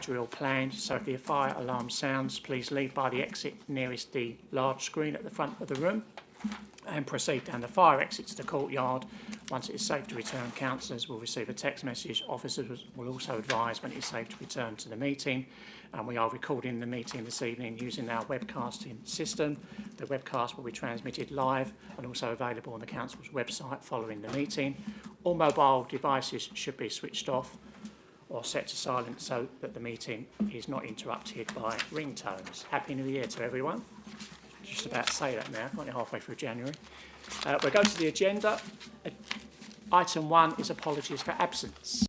drill planned, so if the fire alarm sounds, please leave by the exit nearest the large screen at the front of the room and proceed down the fire exit to the courtyard. Once it is safe to return, councillors will receive a text message. Officers will also advise when it is safe to return to the meeting. And we are recording the meeting this evening using our webcasting system. The webcast will be transmitted live and also available on the council's website following the meeting. All mobile devices should be switched off or set to silent so that the meeting is not interrupted by ringtones. Happy New Year to everyone. Just about to say that now, only halfway through January. We'll go to the agenda. Item 1 is apologies for absence.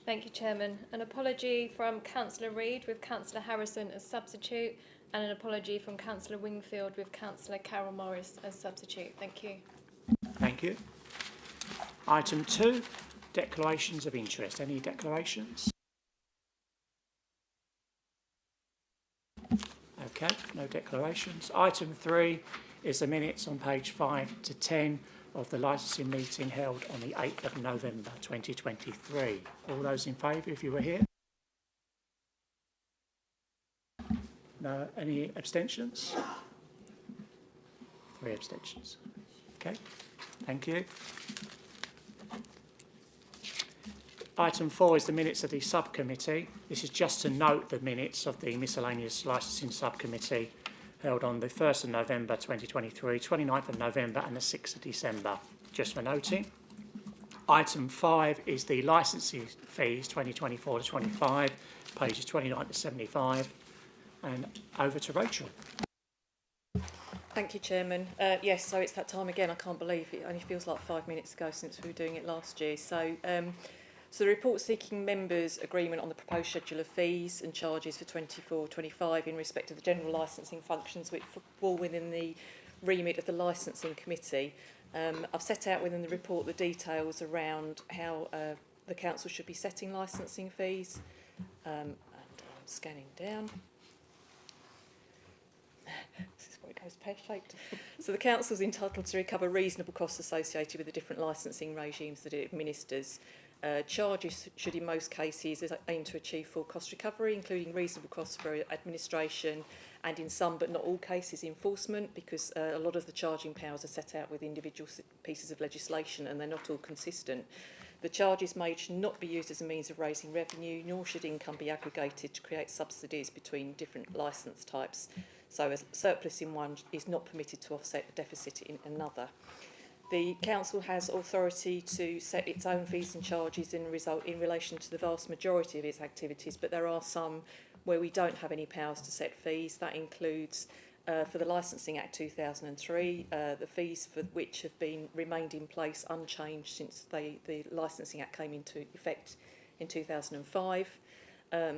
Thank you, Chairman. An apology from Councillor Reid with Councillor Harrison as substitute, and an apology from Councillor Wingfield with Councillor Carol Morris as substitute. Thank you. Thank you. Item 2, declarations of interest. Any declarations? Okay, no declarations. Item 3 is the minutes on page 5 to 10 of the licensing meeting held on the 8th of November 2023. All those in favour, if you were here? No, any abstentions? 3 abstentions. Okay, thank you. Item 4 is the minutes of the subcommittee. This is just to note the minutes of the miscellaneous licensing subcommittee held on the 1st of November 2023, 29th of November and the 6th of December, just for noting. Item 5 is the licensing fees 2024 to 25, pages 29 to 75. And over to Rachel. Thank you, Chairman. Yes, so it's that time again. I can't believe it only feels like 5 minutes ago since we were doing it last year. So the report seeking members' agreement on the proposed schedule of fees and charges for 24-25 in respect of the general licensing functions which fall within the remit of the licensing committee. I've set out within the report the details around how the council should be setting licensing fees. And I'm scanning down. This is where it goes pear-shaped. So the council is entitled to recover reasonable costs associated with the different licensing regimes that it administers. Charges should in most cases aim to achieve full cost recovery, including reasonable costs for administration and in some but not all cases enforcement, because a lot of the charging powers are set out with individual pieces of legislation and they're not all consistent. The charges made should not be used as a means of raising revenue, nor should income be aggregated to create subsidies between different licence types. So a surplus in one is not permitted to offset a deficit in another. The council has authority to set its own fees and charges in relation to the vast majority of its activities, but there are some where we don't have any powers to set fees. That includes, for the Licensing Act 2003, the fees for which have remained in place unchanged since the Licensing Act came into effect in 2005.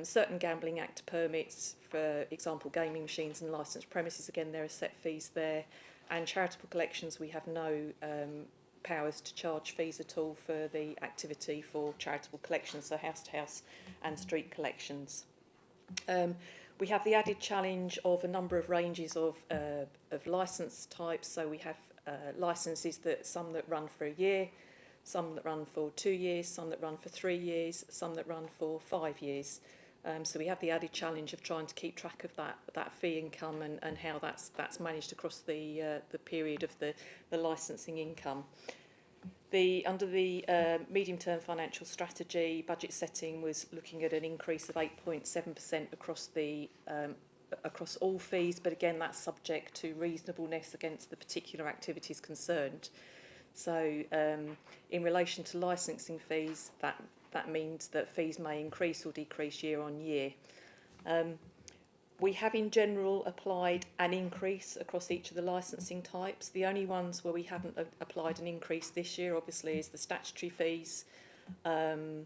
Certain Gambling Act permits, for example, gaming machines and licensed premises, again, there are set fees there. And charitable collections, we have no powers to charge fees at all for the activity for charitable collections, so house to house and street collections. We have the added challenge of a number of ranges of licence types. So we have licences some that run for a year, some that run for 2 years, some that run for 3 years, some that run for 5 years. So we have the added challenge of trying to keep track of that fee income and how that's managed across the period of the licensing income. Under the medium-term financial strategy, budget setting was looking at an increase of 8.7% across all fees, but again that's subject to reasonableness against the particular activities concerned. So in relation to licensing fees, that means that fees may increase or decrease year on year. We have in general applied an increase across each of the licensing types. The only ones where we haven't applied an increase this year obviously is the statutory fees, the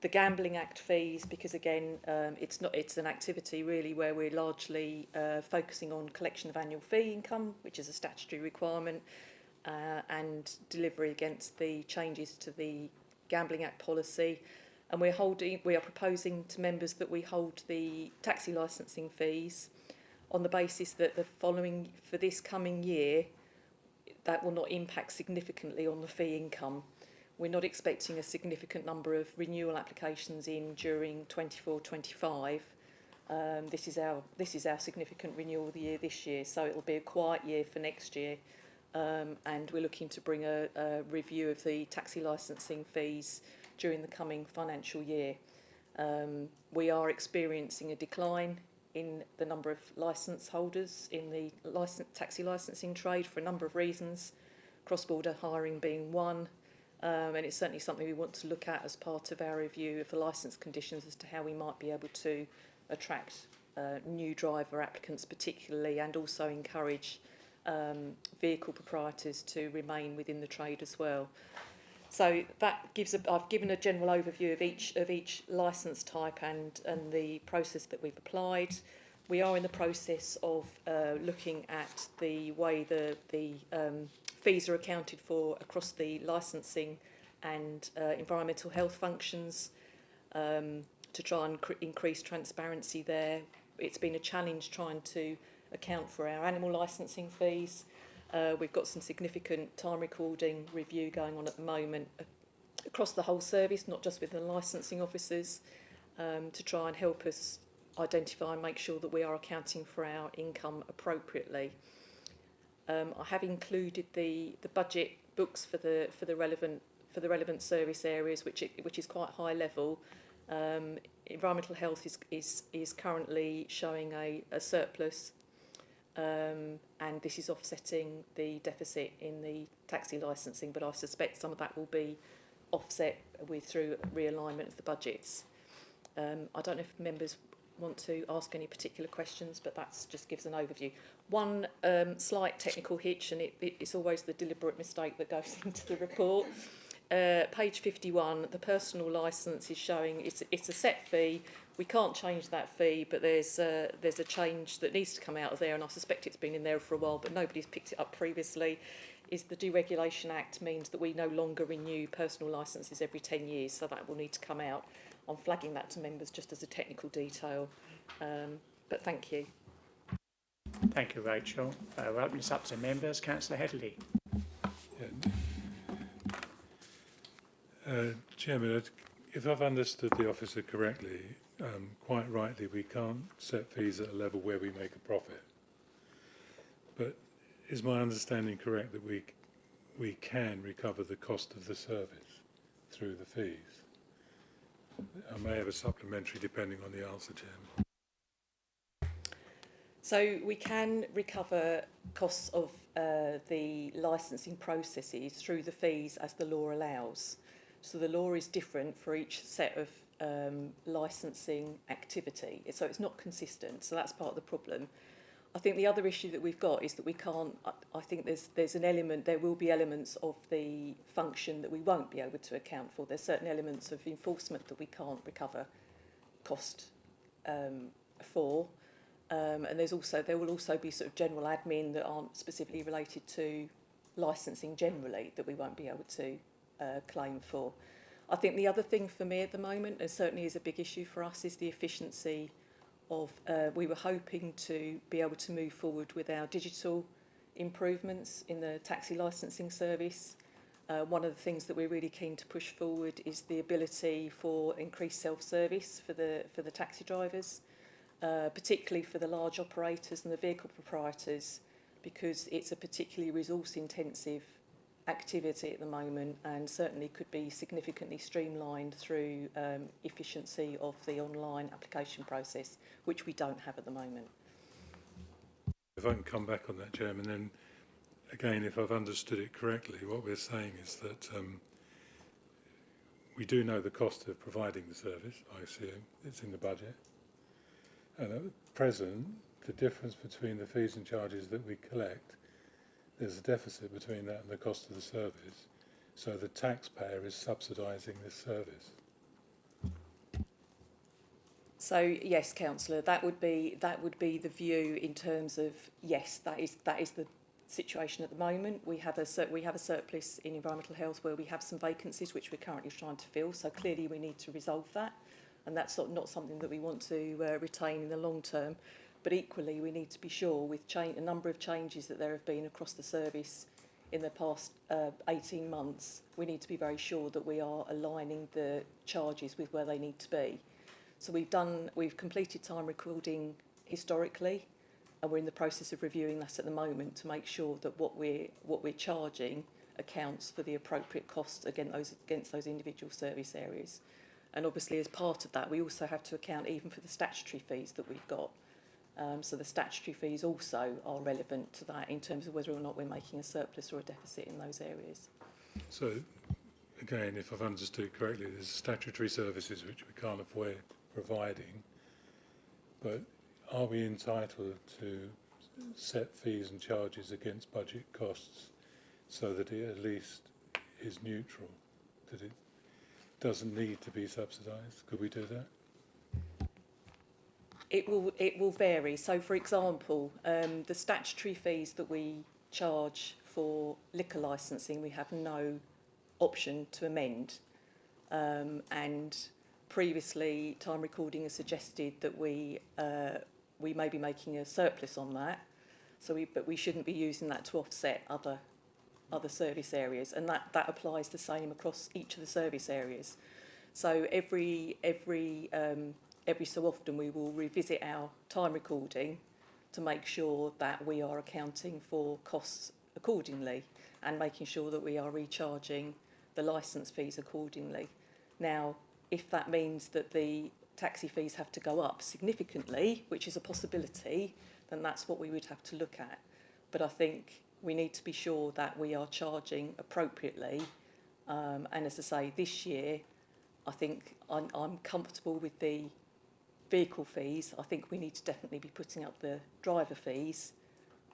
Gambling Act fees, because again it's an activity really where we're largely focusing on collection of annual fee income, which is a statutory requirement, and delivery against the changes to the Gambling Act policy, and we are proposing to members that we hold the taxi licensing fees on the basis that for this coming year, that will not impact significantly on the fee income. We're not expecting a significant number of renewal applications in during 24-25. This is our significant renewal of the year this year, so it'll be a quiet year for next year. And we're looking to bring a review of the taxi licensing fees during the coming financial year. We are experiencing a decline in the number of licence holders in the taxi licensing trade for a number of reasons, cross-border hiring being one, and it's certainly something we want to look at as part of our review of the licence conditions as to how we might be able to attract new driver applicants particularly, and also encourage vehicle proprietors to remain within the trade as well. So that gives I've given a general overview of each licence type and the process that we've applied. We are in the process of looking at the way the fees are accounted for across the licensing and environmental health functions to try and increase transparency there. It's been a challenge trying to account for our animal licensing fees. We've got some significant time recording review going on at the moment across the whole service, not just with the licensing officers, to try and help us identify and make sure that we are accounting for our income appropriately. I have included the budget books for the relevant service areas, which is quite high level. Environmental health is currently showing a surplus. And this is offsetting the deficit in the taxi licensing, but I suspect some of that will be offset through realignment of the budgets. I don't know if members want to ask any particular questions, but that just gives an overview. One slight technical hitch, and it's always the deliberate mistake that goes into the report. Page 51, the personal licence is showing it's a set fee. We can't change that fee, but there's a change that needs to come out of there, and I suspect it's been in there for a while, but nobody's picked it up previously. Is the Deregulation Act means that we no longer renew personal licences every 10 years, so that will need to come out. I'm flagging that to members just as a technical detail, but thank you. Thank you, Rachel. We'll open this up to members. Councillor Headley. Chairman, if I've understood the officer correctly, quite rightly, we can't set fees at a level where we make a profit. But is my understanding correct that we can recover the cost of the service through the fees? I may have a supplementary depending on the answer, Chairman. So we can recover costs of the licensing processes through the fees as the law allows. So the law is different for each set of licensing activity, so it's not consistent. So that's part of the problem. I think the other issue that we've got is that we can't. I think there's an element. There will be elements of the function that we won't be able to account for. There's certain elements of enforcement that we can't recover cost for, and there will also be sort of general admin that aren't specifically related to licensing generally that we won't be able to claim for. I think the other thing for me at the moment, and certainly is a big issue for us, is the efficiency of, we were hoping to be able to move forward with our digital improvements in the taxi licensing service. One of the things that we're really keen to push forward is the ability for increased self-service for the taxi drivers, particularly for the large operators and the vehicle proprietors, because it's a particularly resource-intensive activity at the moment, and certainly could be significantly streamlined through efficiency of the online application process, which we don't have at the moment. If I can come back on that, Chairman, then again, if I've understood it correctly, what we're saying is that we do know the cost of providing the service, I assume, it's in the budget. And at present, the difference between the fees and charges that we collect, there's a deficit between that and the cost of the service. So the taxpayer is subsidising this service. So yes, Councillor, that would be the view in terms of, yes, that is the situation at the moment. We have a surplus in environmental health where we have some vacancies which we're currently trying to fill. So clearly we need to resolve that, and that's not something that we want to retain in the long term. But equally, we need to be sure, with a number of changes that there have been across the service in the past 18 months, we need to be very sure that we are aligning the charges with where they need to be. So we've completed time recording historically, and we're in the process of reviewing that at the moment to make sure that what we're charging accounts for the appropriate costs against those individual service areas. And obviously, as part of that, we also have to account even for the statutory fees that we've got. So the statutory fees also are relevant to that in terms of whether or not we're making a surplus or a deficit in those areas. So, again, if I've understood correctly, there's statutory services which we can't avoid providing, but are we entitled to set fees and charges against budget costs so that it at least is neutral, that it doesn't need to be subsidised? Could we do that? It will vary. So, for example, the statutory fees that we charge for liquor licensing, we have no option to amend. And previously, time recording has suggested that we may be making a surplus on that. But we shouldn't be using that to offset other service areas, and that applies the same across each of the service areas. So every so often we will revisit our time recording to make sure that we are accounting for costs accordingly and making sure that we are recharging the licence fees accordingly. Now, if that means that the taxi fees have to go up significantly, which is a possibility, then that's what we would have to look at. But I think we need to be sure that we are charging appropriately. And as I say, this year, I think I'm comfortable with the vehicle fees. I think we need to definitely be putting up the driver fees,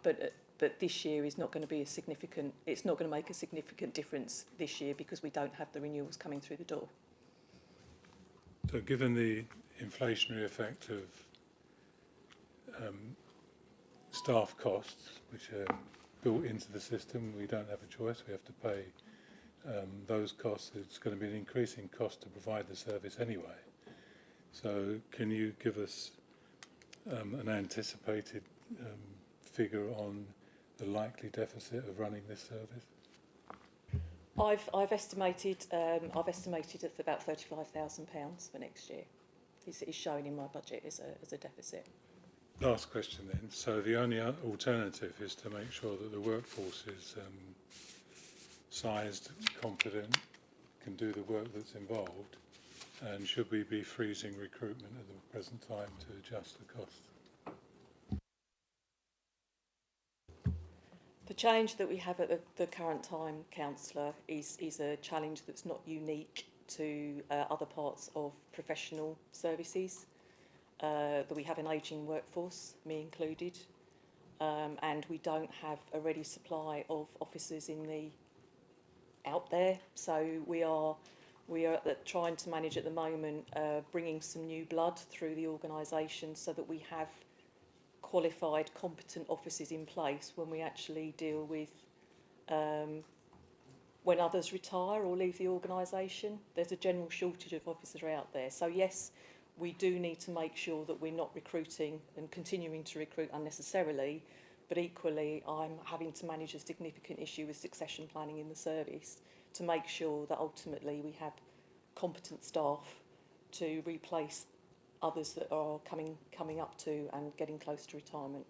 but this year is not going to be it's not going to make a significant difference this year because we don't have the renewals coming through the door. So given the inflationary effect of staff costs, which are built into the system, we don't have a choice, we have to pay those costs. It's going to be an increasing cost to provide the service anyway. So can you give us an anticipated figure on the likely deficit of running this service? I've estimated it's about £35,000 for next year. Is shown in my budget as a deficit. Last question then. So the only alternative is to make sure that the workforce is sized, confident, can do the work that's involved, and should we be freezing recruitment at the present time to adjust the costs? The challenge that we have at the current time, Councillor, is a challenge that's not unique to other parts of professional services. That we have an ageing workforce, me included, and we don't have a ready supply of officers out there. So we are trying to manage at the moment bringing some new blood through the organisation so that we have qualified, competent officers in place when we actually deal with when others retire or leave the organisation. There's a general shortage of officers out there. So yes, we do need to make sure that we're not recruiting and continuing to recruit unnecessarily, but equally I'm having to manage a significant issue with succession planning in the service to make sure that ultimately we have competent staff to replace others that are coming up to and getting close to retirement.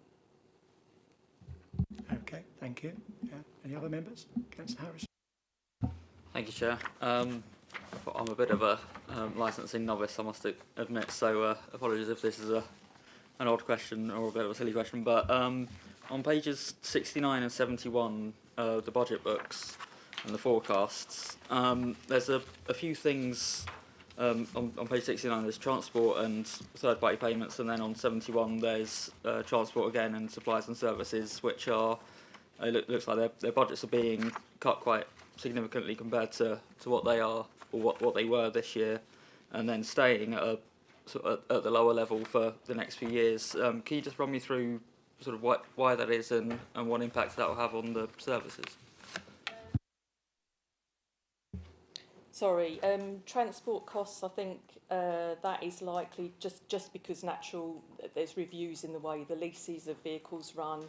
Okay, thank you. Yeah. Any other members? Councillor Harris. Thank you, Chair. I'm a bit of a licensing novice, I must admit, so apologies if this is an odd question or a bit of a silly question, but on pages 69 and 71, the budget books and the forecasts, there's a few things. On page 69 there's transport and third-party payments, and then on 71 there's transport again and supplies and services, which are, it looks like their budgets are being cut quite significantly compared to what they are or what they were this year, and then staying at the lower level for the next few years. Can you just run me through sort of why that is and what impact that will have on the services? Sorry, transport costs, I think that is likely just because there's reviews in the way the leases of vehicles run,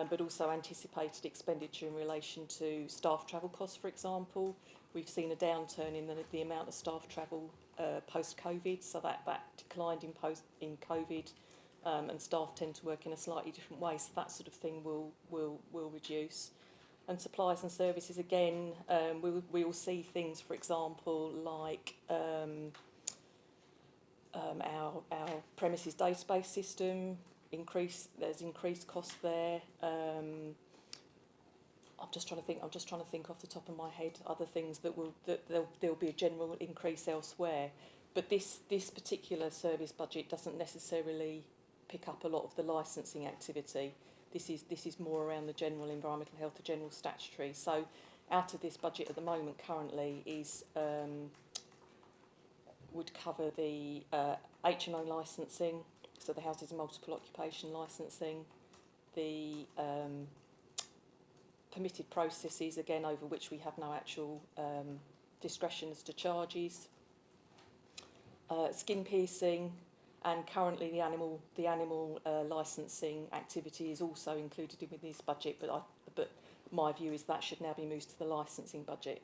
but also anticipated expenditure in relation to staff travel costs, for example. We've seen a downturn in the amount of staff travel post-COVID, so that declined in COVID, and staff tend to work in a slightly different way, so that sort of thing will reduce. And supplies and services, again, we will see things, for example, like our premises database system there's increased costs there. I'm just trying to think off the top of my head other things that there'll be a general increase elsewhere. But this particular service budget doesn't necessarily pick up a lot of the licensing activity. This is more around the general environmental health, the general statutory. So out of this budget at the moment currently is would cover the HMO licensing, so the houses and multiple occupation licensing, the permitted processes, again over which we have no actual discretion as to charges, skin piercing, and currently the animal licensing activity is also included in this budget, but my view is that should now be moved to the licensing budget,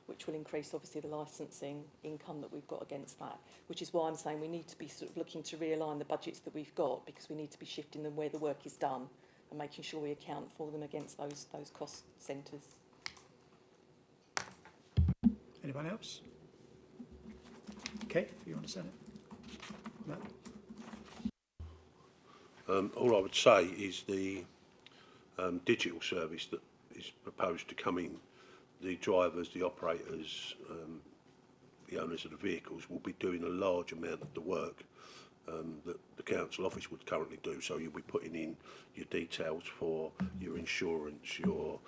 which will increase obviously the licensing income that we've got against that, which is why I'm saying we need to be sort of looking to realign the budgets that we've got, because we need to be shifting them where the work is done and making sure we account for them against those cost centres. Anyone else? Keith, you want to say it? No. All I would say is the digital service that is proposed to come in, the drivers, the operators, the owners of the vehicles will be doing a large amount of the work that the council office would currently do. So you'll be putting in your details for your insurance, your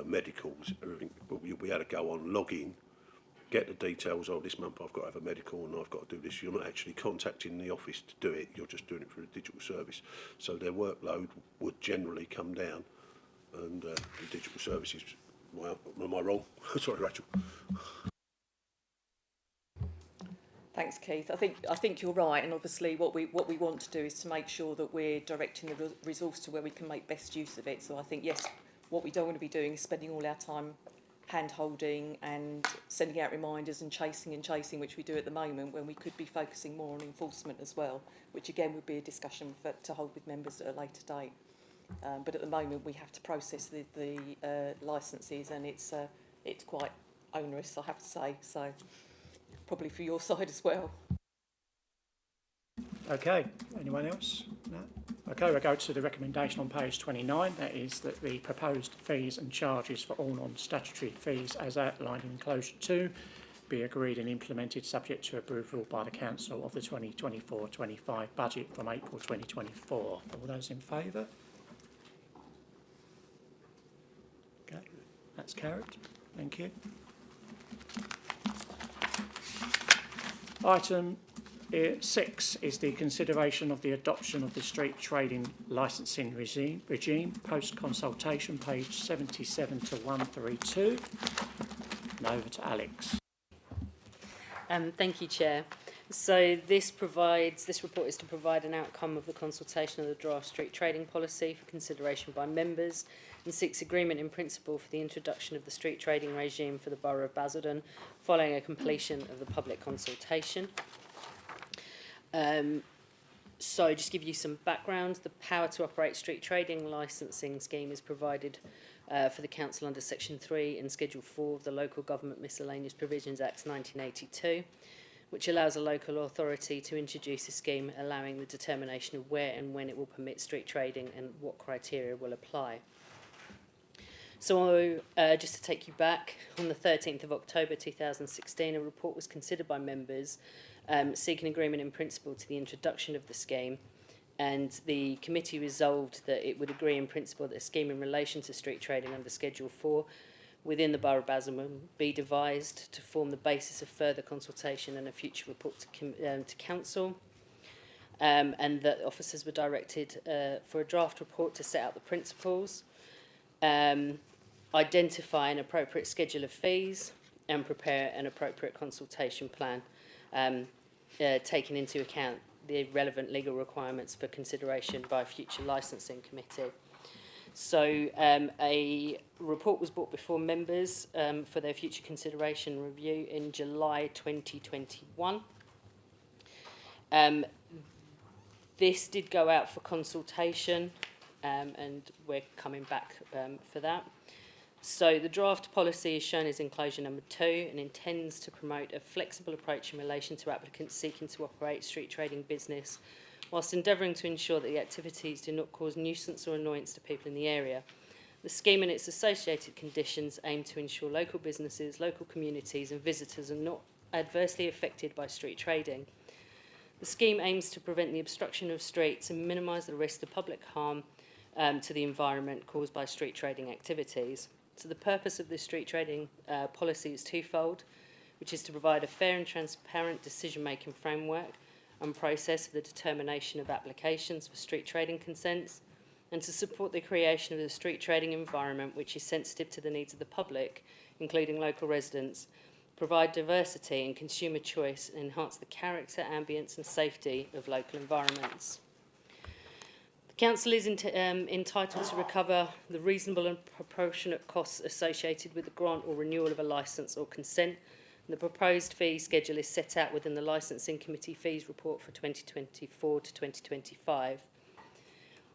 medicals, everything. But you'll be able to go on, log in, get the details. Oh, this month I've got to have a medical and I've got to do this. You're not actually contacting the office to do it. You're just doing it through a digital service. So their workload would generally come down, and the digital services. Well, am I wrong? Sorry, Rachel. Thanks, Keith. I think you're right, and obviously what we want to do is to make sure that we're directing the resource to where we can make best use of it. So I think, yes, what we don't want to be doing is spending all our time hand-holding and sending out reminders and chasing, which we do at the moment, when we could be focusing more on enforcement as well, which again would be a discussion to hold with members at a later date. But at the moment we have to process the licences, and it's quite onerous, I have to say, so probably for your side as well. Okay, anyone else? No? Okay, we'll go to the recommendation on page 29. That is that the proposed fees and charges for all non-statutory fees as outlined in enclosure 2 be agreed and implemented subject to approval by the Council of the 2024-25 budget from April 2024. All those in favour? Okay, that's carried. Thank you. Item 6 is the consideration of the adoption of the street trading licensing regime post-consultation, page 77 to 132. And over to Alex. Thank you, Chair. So this report is to provide an outcome of the consultation of the draft street trading policy for consideration by members, and seeks agreement in principle for the introduction of the street trading regime for the Borough of Basildon following a completion of the public consultation. So just give you some background. The power to operate street trading licensing scheme is provided for the council under section 3 and schedule 4 of the Local Government Miscellaneous Provisions Act 1982, which allows a local authority to introduce a scheme allowing the determination of where and when it will permit street trading and what criteria will apply. So just to take you back, on the 13th of October 2016, a report was considered by members seeking agreement in principle to the introduction of the scheme, and the committee resolved that it would agree in principle that a scheme in relation to street trading under Schedule 4 within the Borough of Basildon be devised to form the basis of further consultation and a future report to Council, and that officers were directed for a draft report to set out the principles, identify an appropriate schedule of fees, and prepare an appropriate consultation plan, taking into account the relevant legal requirements for consideration by a future licensing committee. So a report was brought before members for their future consideration and review in July 2021. This did go out for consultation, and we're coming back for that. So the draft policy is shown as enclosure number 2 and intends to promote a flexible approach in relation to applicants seeking to operate street trading business, whilst endeavouring to ensure that the activities do not cause nuisance or annoyance to people in the area. The scheme and its associated conditions aim to ensure local businesses, local communities and visitors are not adversely affected by street trading. The scheme aims to prevent the obstruction of streets and minimise the risk of public harm to the environment caused by street trading activities. So the purpose of this street trading policy is twofold, which is to provide a fair and transparent decision-making framework and process for the determination of applications for street trading consents, and to support the creation of a street trading environment which is sensitive to the needs of the public, including local residents, provide diversity and consumer choice, and enhance the character, ambience and safety of local environments. The Council is entitled to recover the reasonable and proportionate costs associated with the grant or renewal of a licence or consent. And the proposed fee schedule is set out within the Licensing Committee fees report for 2024 to 2025.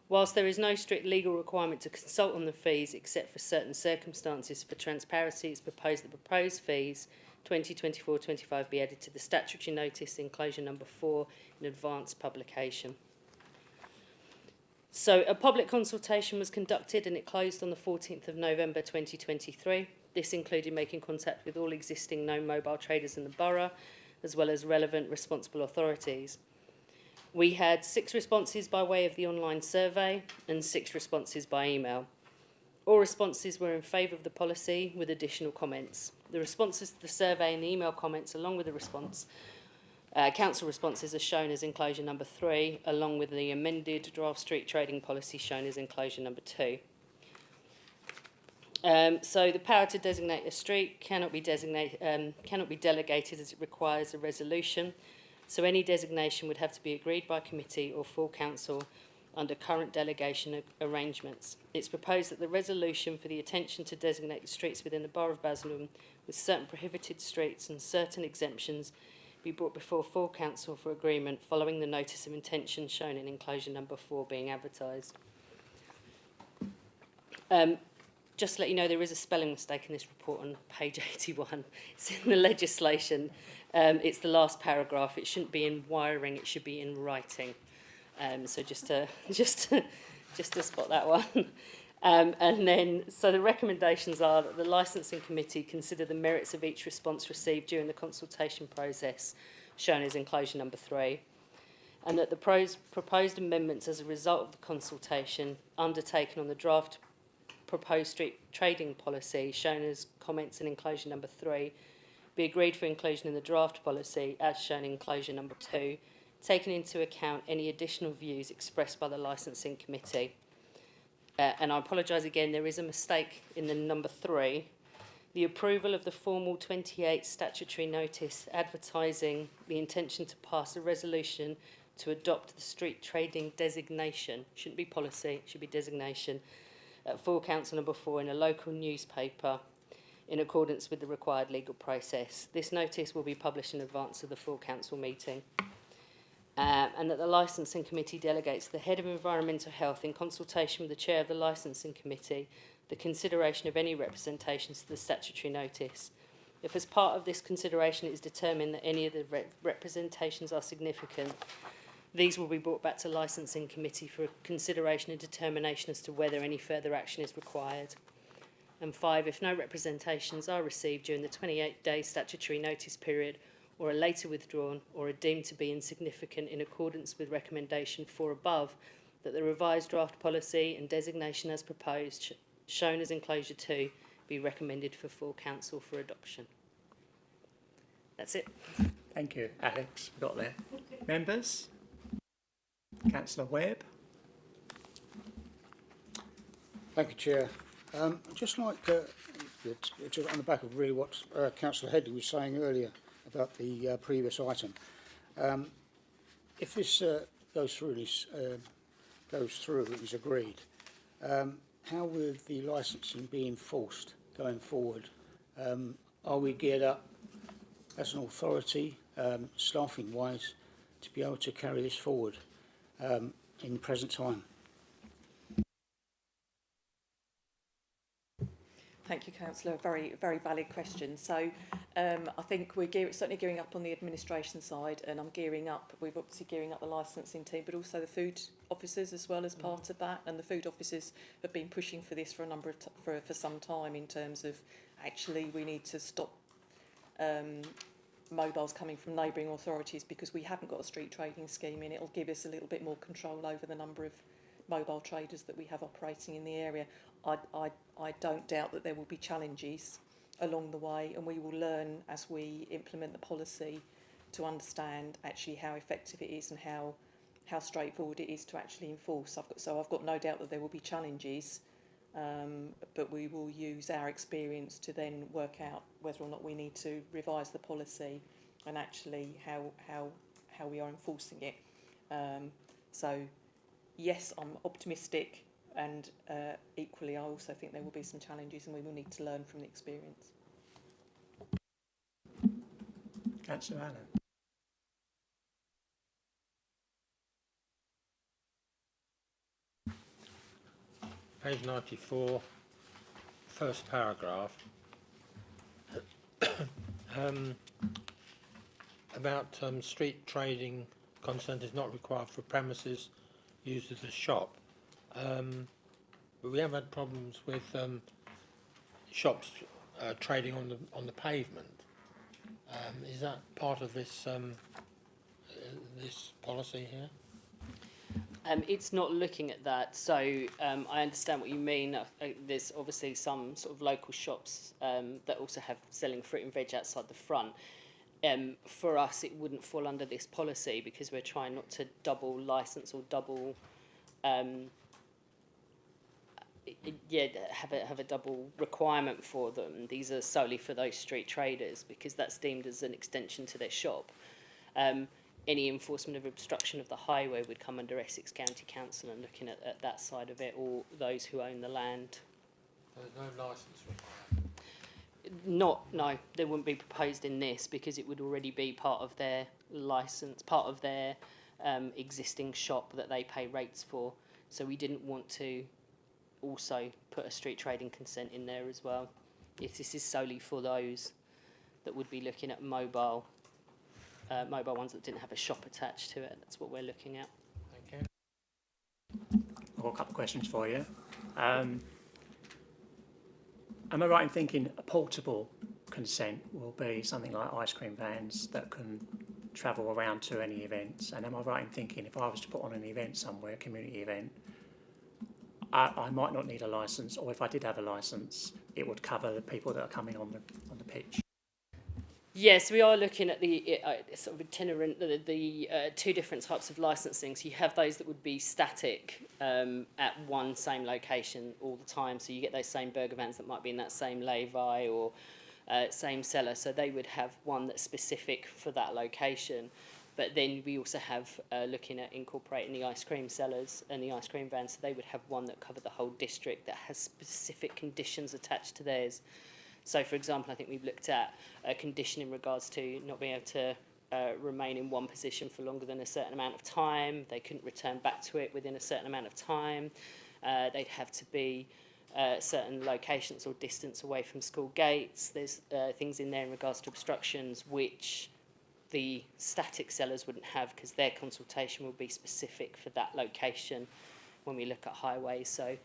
Whilst there is no strict legal requirement to consult on the fees except for certain circumstances, for transparency it's proposed that the proposed fees 2024-25 be added to the statutory notice enclosure number 4 in advance publication. So a public consultation was conducted and it closed on the 14th of November 2023. This included making contact with all existing known mobile traders in the borough, as well as relevant responsible authorities. We had 6 responses by way of the online survey and 6 responses by email. All responses were in favour of the policy with additional comments. The responses to the survey and the email comments, along with the council responses, are shown as enclosure number 3, along with the amended draft street trading policy shown as enclosure number 2. So the power to designate a street cannot be delegated as it requires a resolution. So any designation would have to be agreed by committee or full council under current delegation arrangements. It's proposed that the resolution for the intention to designate the streets within the Borough of Basildon with certain prohibited streets and certain exemptions be brought before full council for agreement following the notice of intention shown in enclosure number 4 being advertised. Just to let you know, there is a spelling mistake in this report on page 81. It's in the legislation. It's the last paragraph. It shouldn't be in wiring. It should be in writing. So just to spot that one. And then, so the recommendations are that the licensing committee consider the merits of each response received during the consultation process, shown as enclosure number 3, and that the proposed amendments as a result of the consultation undertaken on the draft proposed street trading policy, shown as comments in enclosure number 3, be agreed for inclusion in the draft policy as shown in enclosure number 2, taking into account any additional views expressed by the licensing committee. And I apologise again, there is a mistake in the number 3. The approval of the formal 28 statutory notice advertising the intention to pass a resolution to adopt the street trading designation, shouldn't be policy, it should be designation, at full council number 4 in a local newspaper in accordance with the required legal process. This notice will be published in advance of the full council meeting. And that the licensing committee delegates to the head of environmental health in consultation with the chair of the licensing committee the consideration of any representations to the statutory notice. If as part of this consideration it is determined that any of the representations are significant, these will be brought back to licensing committee for consideration and determination as to whether any further action is required. And 5, if no representations are received during the 28-day statutory notice period, or are later withdrawn, or are deemed to be insignificant in accordance with recommendation 4 above, that the revised draft policy and designation as proposed, shown as enclosure 2, be recommended for full council for adoption. That's it. Thank you, Alex. Got there. Members? Councillor Webb. Thank you, Chair. I'd just like to on the back of really what Councillor Headley was saying earlier about the previous item. If this goes through, is agreed, how will the licensing be enforced going forward? Are we geared up as an authority, staffing-wise, to be able to carry this forward in the present time? Thank you, Councillor. Very, very valid question. So I think we're certainly gearing up on the administration side, and I'm gearing up, we're obviously gearing up the licensing team, but also the food officers as well as part of that. And the food officers have been pushing for this for a number of for some time, in terms of actually we need to stop mobiles coming from neighbouring authorities, because we haven't got a street trading scheme, and it'll give us a little bit more control over the number of mobile traders that we have operating in the area. I don't doubt that there will be challenges along the way, and we will learn as we implement the policy to understand actually how effective it is and how straightforward it is to actually enforce. I've got no doubt that there will be challenges, but we will use our experience to then work out whether or not we need to revise the policy and actually how we are enforcing it. So yes, I'm optimistic, and equally I also think there will be some challenges, and we will need to learn from the experience. Councillor Allen. Page 94, first paragraph. About street trading consent is not required for premises used as a shop. But we have had problems with shops trading on the pavement. Is that part of this this policy here? It's not looking at that, so I understand what you mean. There's obviously some sort of local shops that also have selling fruit and veg outside the front. For us, it wouldn't fall under this policy, because we're trying not to double licence or double, have a double requirement for them. These are solely for those street traders, because that's deemed as an extension to their shop. Any enforcement of obstruction of the highway would come under Essex County Council, and looking at that side of it, or those who own the land. There's no licence required. No, they wouldn't be proposed in this, because it would already be part of their licence, part of their existing shop that they pay rates for. So we didn't want to also put a street trading consent in there as well. If this is solely for those that would be looking at mobile ones that didn't have a shop attached to it, that's what we're looking at. Thank I've got a couple of questions for you. Am I right in thinking a portable consent will be something like ice cream vans that can travel around to any events? And am I right in thinking if I was to put on an event somewhere, a community event, I might not need a licence, or if I did have a licence, it would cover the people that are coming on the pitch? Yes, we are looking at the sort of itinerant, the two different types of licensing. So you have those that would be static at one same location all the time. So you get those same burger vans that might be in that same lay-by or same seller. So they would have one that's specific for that location. But then we also have looking at incorporating the ice cream sellers and the ice cream vans. So they would have one that covered the whole district that has specific conditions attached to theirs. So, for example, I think we've looked at a condition in regards to not being able to remain in one position for longer than a certain amount of time. They couldn't return back to it within a certain amount of time. They'd have to be certain locations or distance away from school gates. There's things in there in regards to obstructions which the static sellers wouldn't have, because their consultation will be specific for that location when we look at highways. So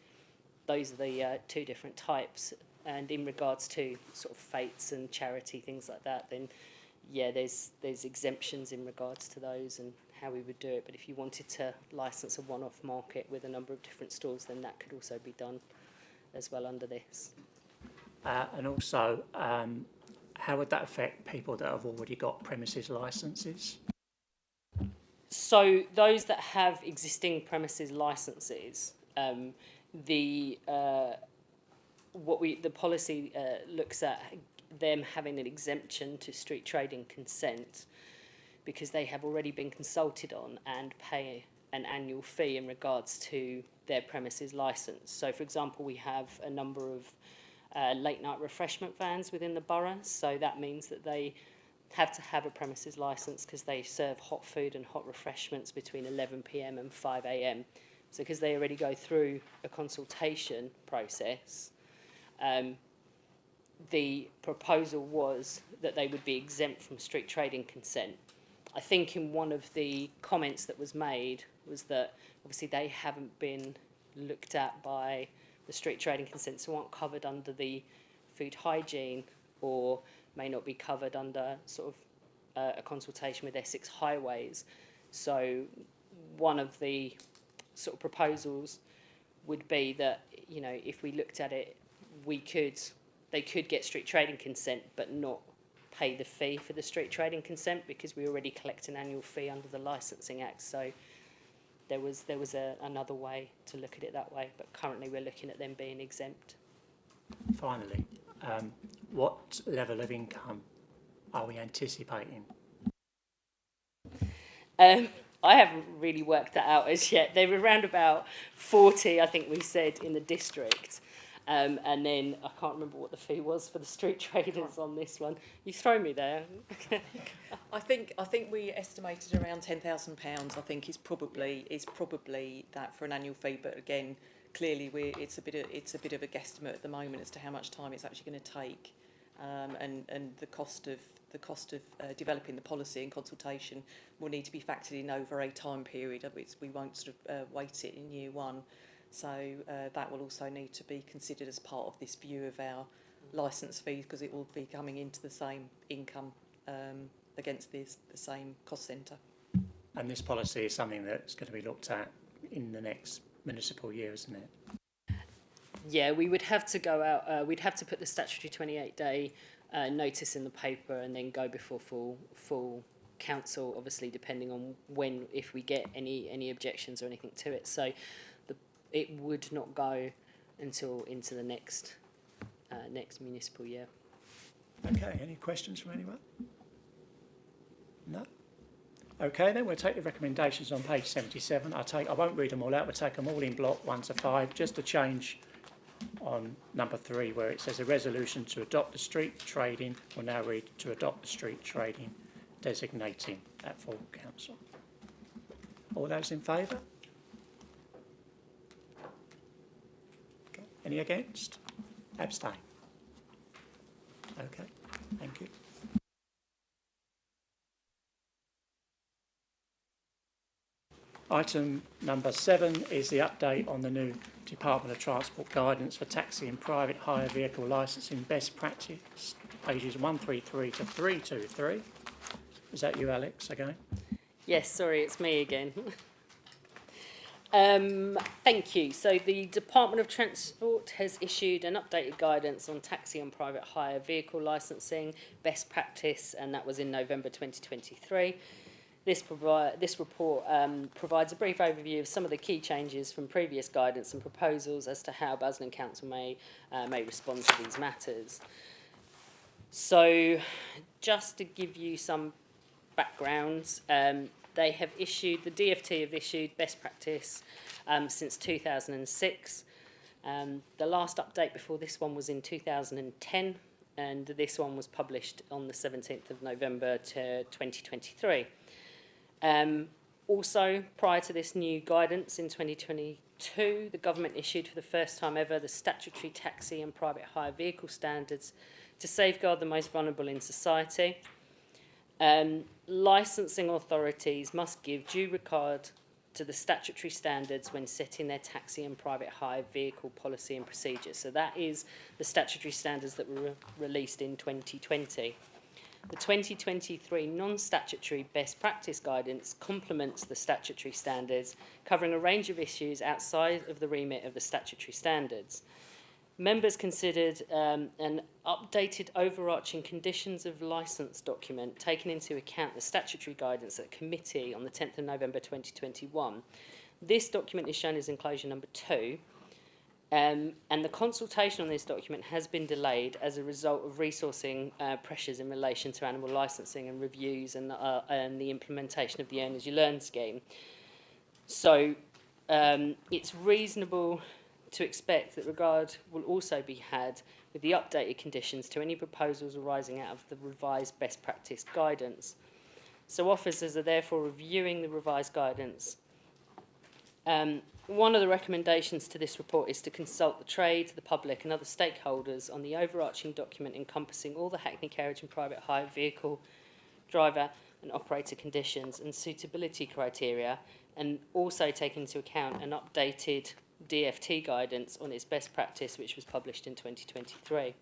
those are the two different types. And in regards to sort of fates and charity, things like that, then yeah, there's exemptions in regards to those and how we would do it. But if you wanted to license a one-off market with a number of different stores, then that could also be done as well under this. And also, how would that affect people that have already got premises licences? So those that have existing premises licences, the policy looks at them having an exemption to street trading consent, because they have already been consulted on and pay an annual fee in regards to their premises licence. So, for example, we have a number of late night refreshment vans within the borough, so that means that they have to have a premises licence because they serve hot food and hot refreshments between 11 p.m. and 5 a.m. So because they already go through a consultation process, the proposal was that they would be exempt from street trading consent. I think in one of the comments that was made was that obviously they haven't been looked at by the street trading consent, so aren't covered under the food hygiene, or may not be covered under sort of a consultation with Essex Highways. So one of the sort of proposals would be that, you know, if we looked at it, they could get street trading consent but not pay the fee for the street trading consent, because we already collect an annual fee under the Licensing Act. So there was another way to look at it that way, but currently we're looking at them being exempt. Finally, what level of income are we anticipating? I haven't really worked that out as yet. They were around about 40, I think we said, in the district. And then I can't remember what the fee was for the street traders on this one. You throw me there. I think we estimated around £10,000. I think is probably that for an annual fee. But again, clearly it's a bit of a guesstimate at the moment as to how much time it's actually going to take, and the cost of developing the policy and consultation will need to be factored in over a time period. We won't sort of weight it in year one. So that will also need to be considered as part of this view of our licence fees, because it will be coming into the same income against the same cost centre. And this policy is something that's going to be looked at in the next municipal year, isn't it? Yeah, we would have to go out. We'd have to put the statutory 28-day notice in the paper and then go before full council, obviously depending on if we get any objections or anything to it. So it would not go until into the next municipal year. Okay, any questions from anyone? No? Okay, then we'll take the recommendations on page 77. I won't read them all out, we'll take them all in block 1 to 5, just to change on number 3 where it says a resolution to adopt the street trading, will now read to adopt the street trading designating at full council. All those in favour? Okay. Any against? Abstain? Okay, thank you. Item number 7 is the update on the new Department of Transport guidance for taxi and private hire vehicle licensing best practice, pages 133 to 323. Is that you, Alex, again? Yes, sorry, it's me again. Thank you. So the Department of Transport has issued an updated guidance on taxi and private hire vehicle licensing best practice, and that was in November 2023. This report provides a brief overview of some of the key changes from previous guidance and proposals as to how Basildon Council may respond to these matters. So, just to give you some backgrounds, the DFT have issued best practice since 2006. The last update before this one was in 2010, and this one was published on the 17th of November 2023. Also, prior to this new guidance in 2022, the government issued for the first time ever the statutory taxi and private hire vehicle standards to safeguard the most vulnerable in society. Licensing authorities must give due regard to the statutory standards when setting their taxi and private hire vehicle policy and procedures. So that is the statutory standards that were released in 2020. The 2023 non-statutory best practice guidance complements the statutory standards, covering a range of issues outside of the remit of the statutory standards. Members considered an updated overarching conditions of licence document, taking into account the statutory guidance at committee on the 10th of November 2021. This document is shown as enclosure number 2. And the consultation on this document has been delayed as a result of resourcing pressures in relation to animal licensing and reviews and the implementation of the Earn As You Learn scheme. So it's reasonable to expect that regard will also be had with the updated conditions to any proposals arising out of the revised best practice guidance. So officers are therefore reviewing the revised guidance. One of the recommendations to this report is to consult the trade, the public and other stakeholders on the overarching document encompassing all the hackney carriage and private hire vehicle driver and operator conditions and suitability criteria, and also take into account an updated DFT guidance on its best practice, which was published in 2023.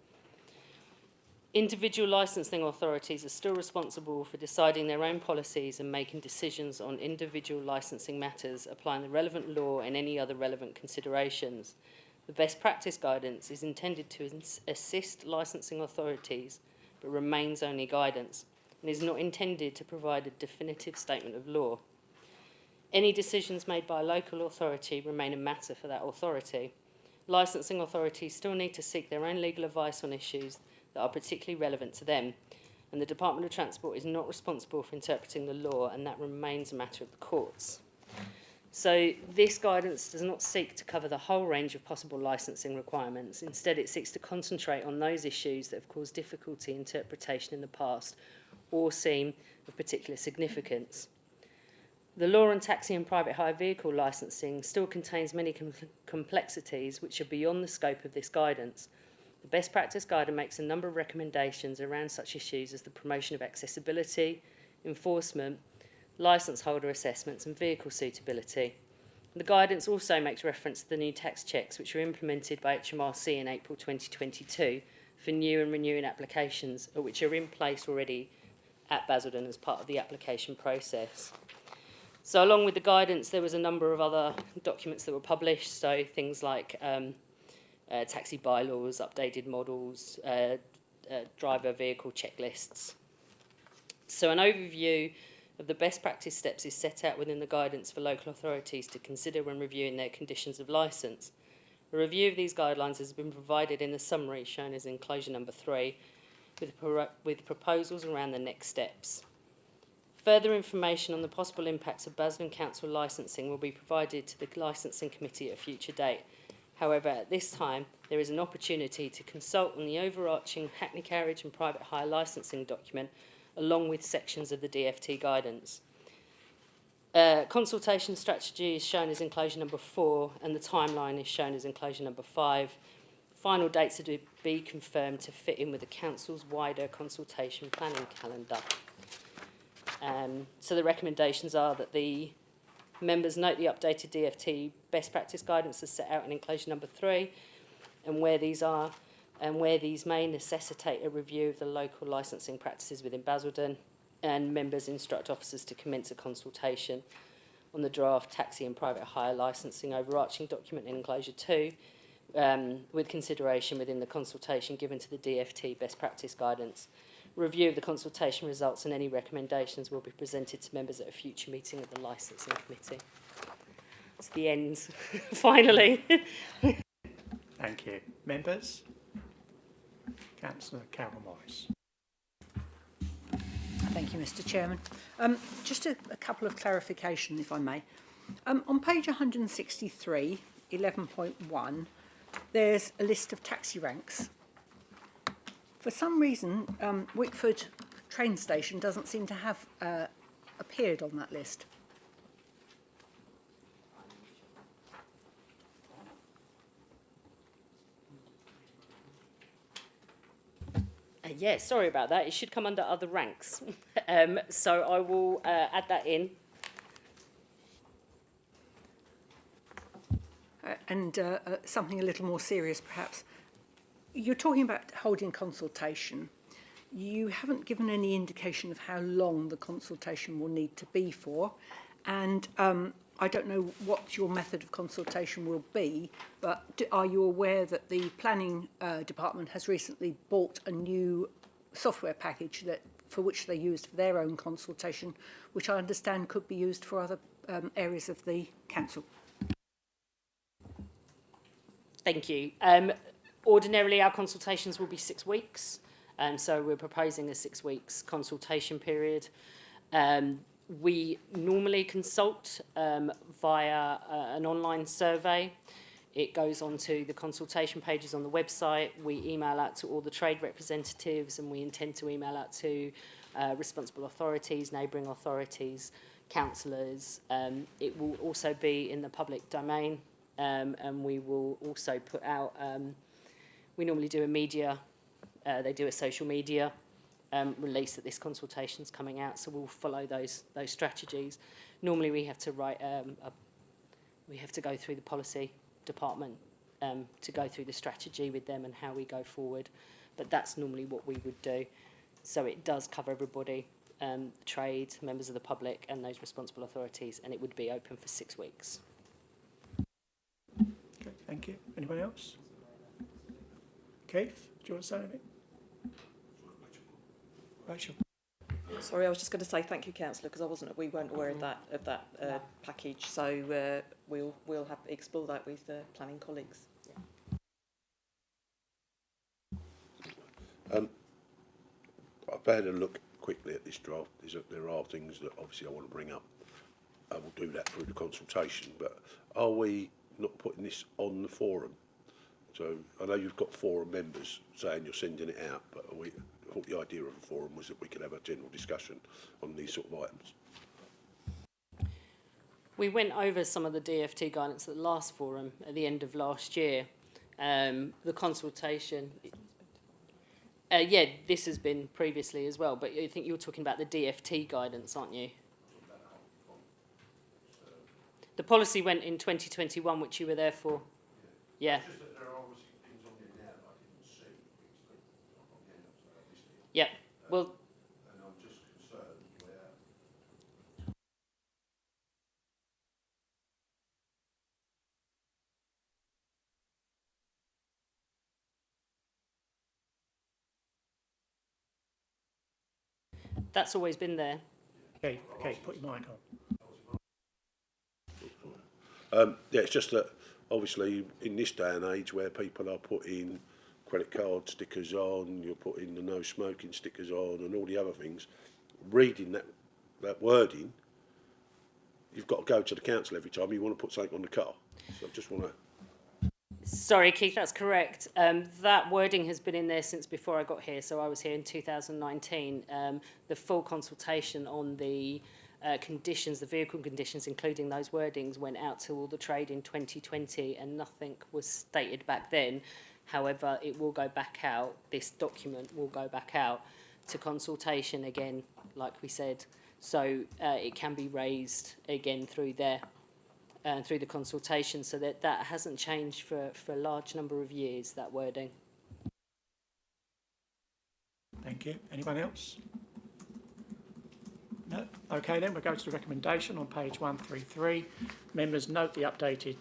Individual licensing authorities are still responsible for deciding their own policies and making decisions on individual licensing matters, applying the relevant law and any other relevant considerations. The best practice guidance is intended to assist licensing authorities, but remains only guidance, and is not intended to provide a definitive statement of law. Any decisions made by a local authority remain a matter for that authority. Licensing authorities still need to seek their own legal advice on issues that are particularly relevant to them, and the Department of Transport is not responsible for interpreting the law, and that remains a matter of the courts. So this guidance does not seek to cover the whole range of possible licensing requirements. Instead, it seeks to concentrate on those issues that have caused difficulty in interpretation in the past or seem of particular significance. The law on taxi and private hire vehicle licensing still contains many complexities which are beyond the scope of this guidance. The best practice guidance makes a number of recommendations around such issues as the promotion of accessibility, enforcement, licence holder assessments and vehicle suitability. The guidance also makes reference to the new tax checks which were implemented by HMRC in April 2022 for new and renewing applications, which are in place already at Basildon as part of the application process. So along with the guidance, there was a number of other documents that were published, so things like taxi bylaws, updated models, driver vehicle checklists. So an overview of the best practice steps is set out within the guidance for local authorities to consider when reviewing their conditions of licence. A review of these guidelines has been provided in the summary shown as enclosure number 3 with proposals around the next steps. Further information on the possible impacts of Basildon Council licensing will be provided to the Licensing Committee at a future date. However, at this time, there is an opportunity to consult on the overarching hackney carriage and private hire licensing document, along with sections of the DFT guidance. Consultation strategy is shown as enclosure number 4, and the timeline is shown as enclosure number 5. Final dates are to be confirmed to fit in with the Council's wider consultation planning calendar. So the recommendations are that the members note the updated DFT best practice guidance is set out in enclosure number 3, and where these are, and where these may necessitate a review of the local licensing practices within Basildon, and members instruct officers to commence a consultation on the draft taxi and private hire licensing overarching document in enclosure 2, with consideration within the consultation given to the DFT best practice guidance. Review of the consultation results and any recommendations will be presented to members at a future meeting of the Licensing Committee. It's the end, finally. Thank you. Members? Councillor Carol Morris. Thank you, Mr. Chairman. Just a couple of clarification, if I may. On page 163, 11.1, there's a list of taxi ranks. For some reason, Wickford train station doesn't seem to have appeared on that list. Yeah, sorry about that. It should come under other ranks. So I will add that in. And something a little more serious, perhaps. You're talking about holding consultation. You haven't given any indication of how long the consultation will need to be for, and I don't know what your method of consultation will be, but are you aware that the planning department has recently bought a new software package for which they used for their own consultation, which I understand could be used for other areas of the council? Thank you. Ordinarily, our consultations will be 6 weeks, so we're proposing a 6 weeks consultation period. We normally consult via an online survey. It goes onto the consultation pages on the website. We email out to all the trade representatives, and we intend to email out to responsible authorities, neighbouring authorities, councillors. It will also be in the public domain, and we will also put out, we normally do a media, they do a social media release that this consultation's coming out, so we'll follow those strategies. Normally we have to write, we have to go through the policy department to go through the strategy with them and how we go forward, but that's normally what we would do. So it does cover everybody, trade, members of the public and those responsible authorities, and it would be open for 6 weeks. Okay, thank you. Anyone else? Keith, do you want to say anything? Rachel. Sorry, I was just going to say thank you, Councillor, because we weren't aware of that package. So we'll have to explore that with planning colleagues. I've had a look quickly at this draft. There are things that obviously I want to bring up. I will do that through the consultation. But are we not putting this on the forum? So I know you've got forum members saying you're sending it out, but I thought the idea of a forum was that we could have a general discussion on these sort of items. We went over some of the DFT guidance at the last forum at the end of last year. The consultation, yeah, this has been previously as well, but I think you're talking about the DFT guidance, aren't you? The policy went in 2021, which you were there for. Yeah. Yeah, well, And I'm just concerned where that's always been there. Okay, put your mic yeah, it's just that obviously in this day and age where people are putting credit card stickers on, you're putting the no smoking stickers on and all the other things, reading that wording, you've got to go to the council every time you want to put something on the car. So I just want to... Sorry, Keith, that's correct. That wording has been in there since before I got here, so I was here in 2019. The full consultation on the conditions, the vehicle conditions, including those wordings, went out to all the trade in 2020 and nothing was stated back then. However, it will go back out, this document will go back out to consultation again, like we said. So it can be raised again through there, through the consultation, so that hasn't changed for a large number of years, that wording. Thank you. Anyone else? No? Okay, then we'll go to the recommendation on page 133. Members note the updated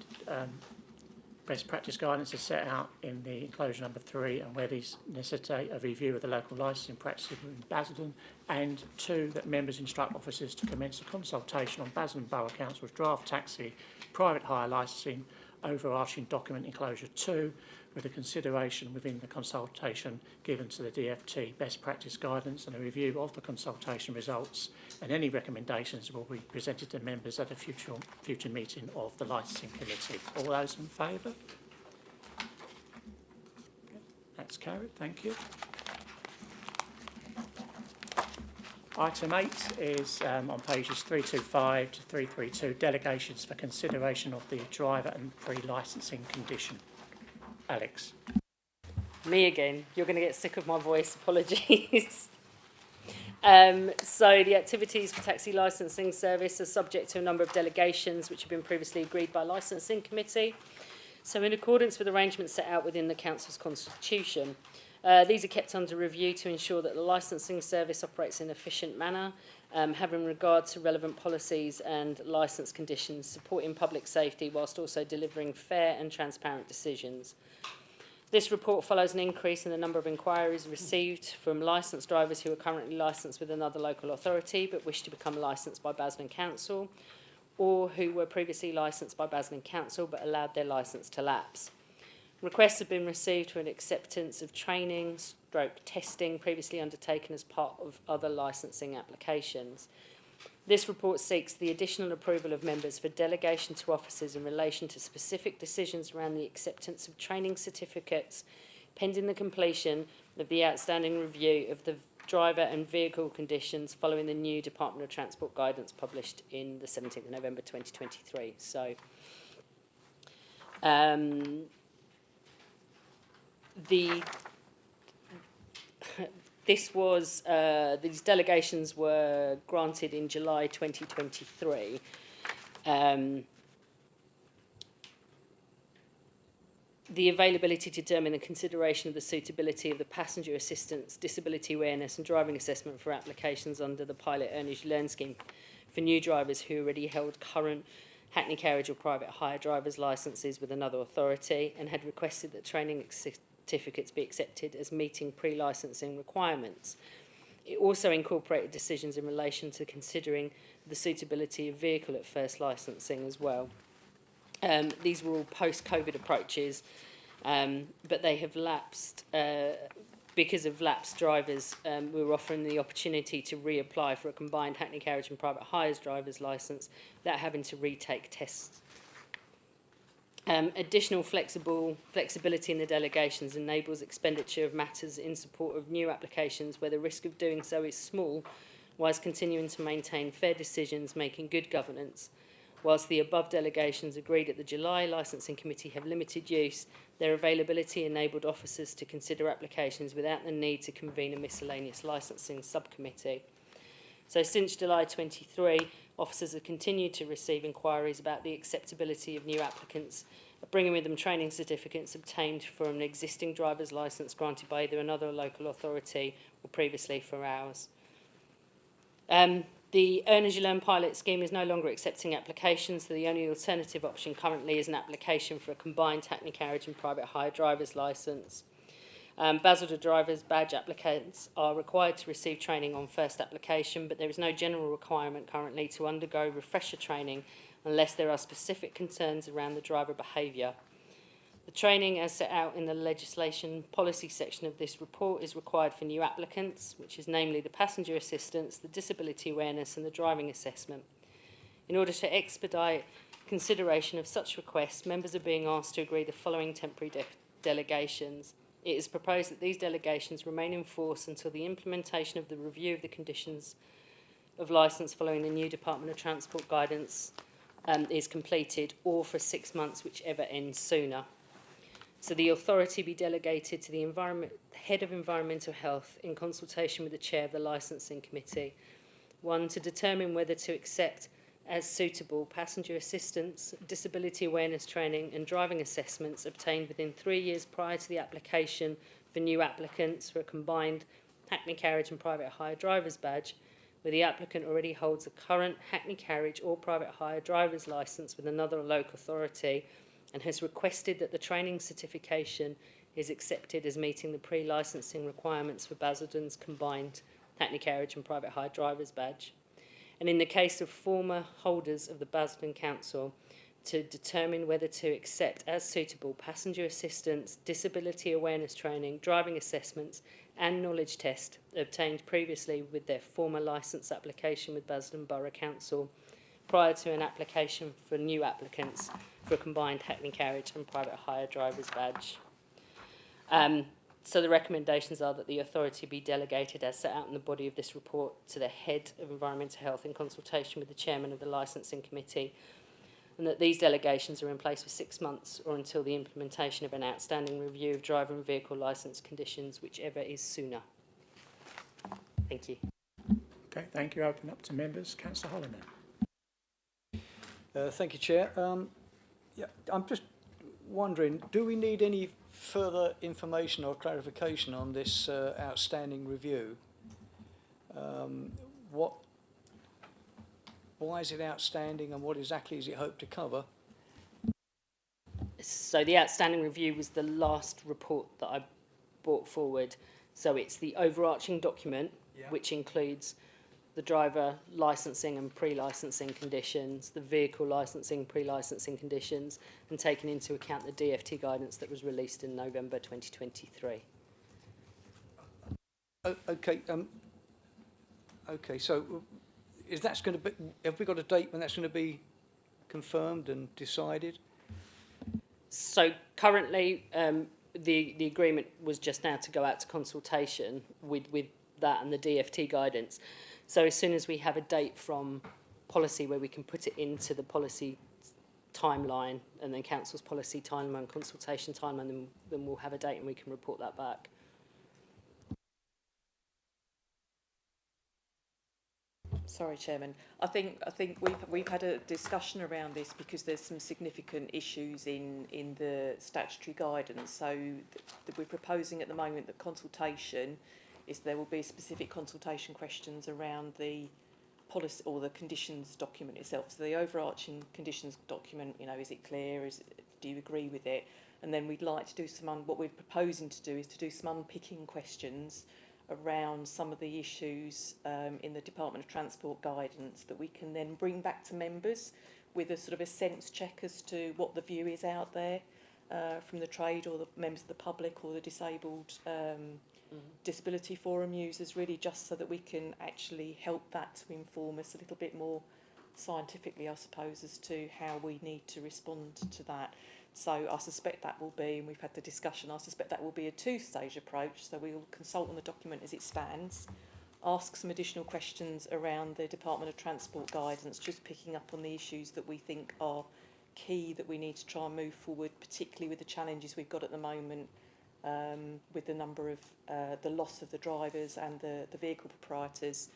best practice guidance is set out in the enclosure number 3 and where these necessitate a review of the local licensing practices in Basildon, and 2, that members instruct officers to commence a consultation on Basildon Borough Council's draft taxi private hire licensing overarching document enclosure 2, with a consideration within the consultation given to the DFT best practice guidance and a review of the consultation results, and any recommendations will be presented to members at a future meeting of the licensing committee. All those in favour? That's carried, thank you. Item 8 is on pages 325 to 332, delegations for consideration of the driver and pre-licensing condition. Alex. Me again. You're going to get sick of my voice. Apologies. So the activities for taxi licensing service are subject to a number of delegations which have been previously agreed by licensing committee. So in accordance with arrangements set out within the council's constitution, these are kept under review to ensure that the licensing service operates in an efficient manner, having regard to relevant policies and licence conditions, supporting public safety whilst also delivering fair and transparent decisions. This report follows an increase in the number of inquiries received from licensed drivers who are currently licensed with another local authority but wish to become licensed by Basildon Council, or who were previously licensed by Basildon Council but allowed their licence to lapse. Requests have been received for an acceptance of training / testing previously undertaken as part of other licensing applications. This report seeks the additional approval of members for delegation to officers in relation to specific decisions around the acceptance of training certificates pending the completion of the outstanding review of the driver and vehicle conditions following the new Department of Transport guidance published in the 17th of November 2023. So, these delegations were granted in July 2023. The availability to determine the consideration of the suitability of the passenger assistance, disability awareness and driving assessment for applications under the pilot Earn as You Learn scheme for new drivers who already held current Hackney Carriage or private hire driver's licences with another authority and had requested that training certificates be accepted as meeting pre-licensing requirements. It also incorporated decisions in relation to considering the suitability of vehicle at first licensing as well. These were all post-COVID approaches, but they have lapsed. Because of lapsed drivers, we were offering the opportunity to reapply for a combined Hackney Carriage and private hires driver's licence without having to retake tests. Additional flexibility in the delegations enables expenditure of matters in support of new applications where the risk of doing so is small, whilst continuing to maintain fair decisions, making good governance. Whilst the above delegations agreed at the July Licensing Committee have limited use, their availability enabled officers to consider applications without the need to convene a miscellaneous licensing subcommittee. So since July 23, officers have continued to receive inquiries about the acceptability of new applicants, bringing with them training certificates obtained from an existing driver's licence granted by either another local authority or previously for ours. The Earn as You Learn pilot scheme is no longer accepting applications, so the only alternative option currently is an application for a combined Hackney Carriage and private hire driver's licence. Basildon drivers badge applicants are required to receive training on first application, but there is no general requirement currently to undergo refresher training unless there are specific concerns around the driver behaviour. The training as set out in the legislation policy section of this report is required for new applicants, which is namely the passenger assistance, the disability awareness and the driving assessment. In order to expedite consideration of such requests, members are being asked to agree the following temporary delegations. It is proposed that these delegations remain in force until the implementation of the review of the conditions of licence following the new Department of Transport guidance is completed, or for 6 months, whichever ends sooner. So the authority be delegated to the Head of Environmental Health in consultation with the Chair of the Licensing Committee. 1, to determine whether to accept as suitable passenger assistance, disability awareness training and driving assessments obtained within 3 years prior to the application for new applicants for a combined Hackney Carriage and private hire driver's badge, where the applicant already holds a current Hackney Carriage or private hire driver's licence with another local authority and has requested that the training certification is accepted as meeting the pre-licensing requirements for Basildon's combined Hackney Carriage and private hire driver's badge. And in the case of former holders of the Basildon Council, to determine whether to accept as suitable passenger assistance, disability awareness training, driving assessments and knowledge test obtained previously with their former licence application with Basildon Borough Council prior to an application for new applicants for a combined Hackney Carriage and private hire driver's badge. So the recommendations are that the authority be delegated as set out in the body of this report to the Head of Environmental Health in consultation with the Chairman of the Licensing Committee, and that these delegations are in place for 6 months or until the implementation of an outstanding review of driver and vehicle licence conditions, whichever is sooner. Thank you. Okay, thank you. Open up to members. Councillor Holliman. Thank you, Chair. Yeah, I'm just wondering, do we need any further information or clarification on this outstanding review? Why is it outstanding and what exactly is it hoped to cover? So the outstanding review was the last report that I brought forward. So it's the overarching document, which includes the driver licensing and pre-licensing conditions, the vehicle licensing, pre-licensing conditions, and taking into account the DFT guidance that was released in November 2023. Okay. Okay. So is that's going to be? Have we got a date when that's going to be confirmed and decided? So currently, the agreement was just now to go out to consultation with that and the DFT guidance. So as soon as we have a date from policy where we can put it into the policy timeline and then council's policy timeline, consultation timeline, then we'll have a date and we can report that back. Sorry, Chairman. I think we've had a discussion around this because there's some significant issues in the statutory guidance. So we're proposing at the moment that consultation is there will be specific consultation questions around the policy or the conditions document itself. So the overarching conditions document, you know, is it clear? Do you agree with it? And then we'd like to do what we're proposing to do is to do some unpicking questions around some of the issues in the Department of Transport guidance that we can then bring back to members with a sort of a sense check as to what the view is out there from the trade or the members of the public or the disabled disability forum users, really just so that we can actually help that to inform us a little bit more scientifically, I suppose, as to how we need to respond to that. So I suspect that will be, and we've had the discussion, I suspect that will be a two-stage approach. So we'll consult on the document as it stands, ask some additional questions around the Department of Transport guidance, just picking up on the issues that we think are key that we need to try and move forward, particularly with the challenges we've got at the moment with the number of the loss of the drivers and the vehicle proprietors.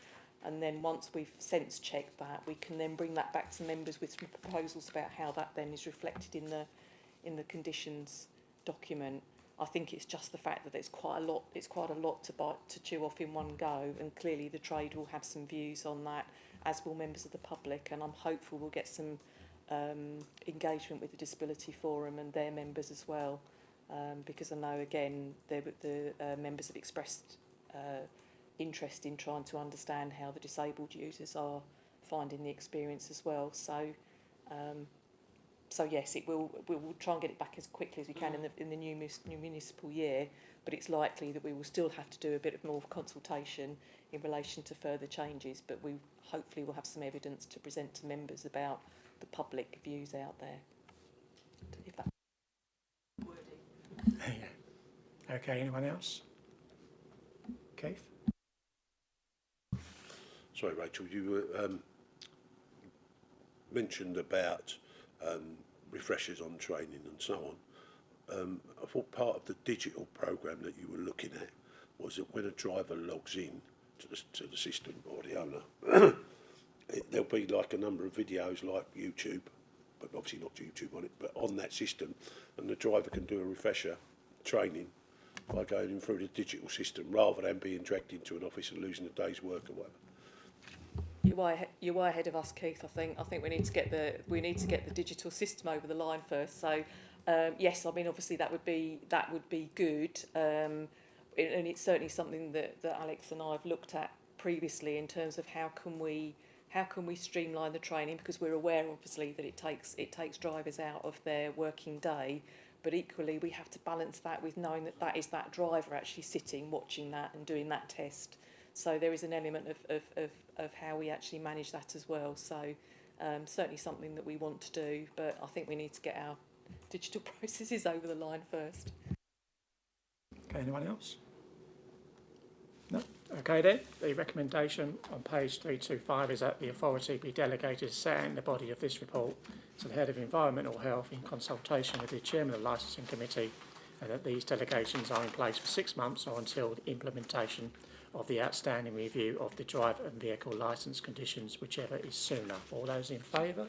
And then once we've sense checked that, we can then bring that back to members with some proposals about how that then is reflected in the conditions document. I think it's just the fact that there's quite a lot to chew off in one go, and clearly the trade will have some views on that, as will members of the public, and I'm hopeful we'll get some engagement with the Disability Forum and their members as well, because I know again the members have expressed interest in trying to understand how the disabled users are finding the experience as well. So yes, we'll try and get it back as quickly as we can in the new municipal year, but it's likely that we will still have to do a bit of more consultation in relation to further changes, but we hopefully will have some evidence to present to members about the public views out there. If that Yeah. Okay, anyone else? Keith? Sorry, Rachel, you mentioned about refreshers on training and so on. I thought part of the digital programme that you were looking at was that when a driver logs in to the system or the owner, there'll be like a number of videos like YouTube, but obviously not YouTube on it, but on that system, and the driver can do a refresher training by going in through the digital system rather than being dragged into an office and losing a day's work or whatever. you're way ahead of us, Keith. I think we need to get the digital system over the line first. So yes, I mean obviously that would be good, and it's certainly something that Alex and I have looked at previously in terms of how can we streamline the training, because we're aware obviously that it takes drivers out of their working day, but equally we have to balance that with knowing that is that driver actually sitting watching that and doing that test. So there is an element of how we actually manage that as well. So certainly something that we want to do, but I think we need to get our digital processes over the line first. Okay, anyone else? No? Okay then, the recommendation on page 325 is that the authority be delegated to set out in the body of this report to the Head of Environmental Health in consultation with the Chairman of the Licensing Committee, and that these delegations are in place for 6 months or until the implementation of the outstanding review of the driver and vehicle licence conditions, whichever is sooner. All those in favour?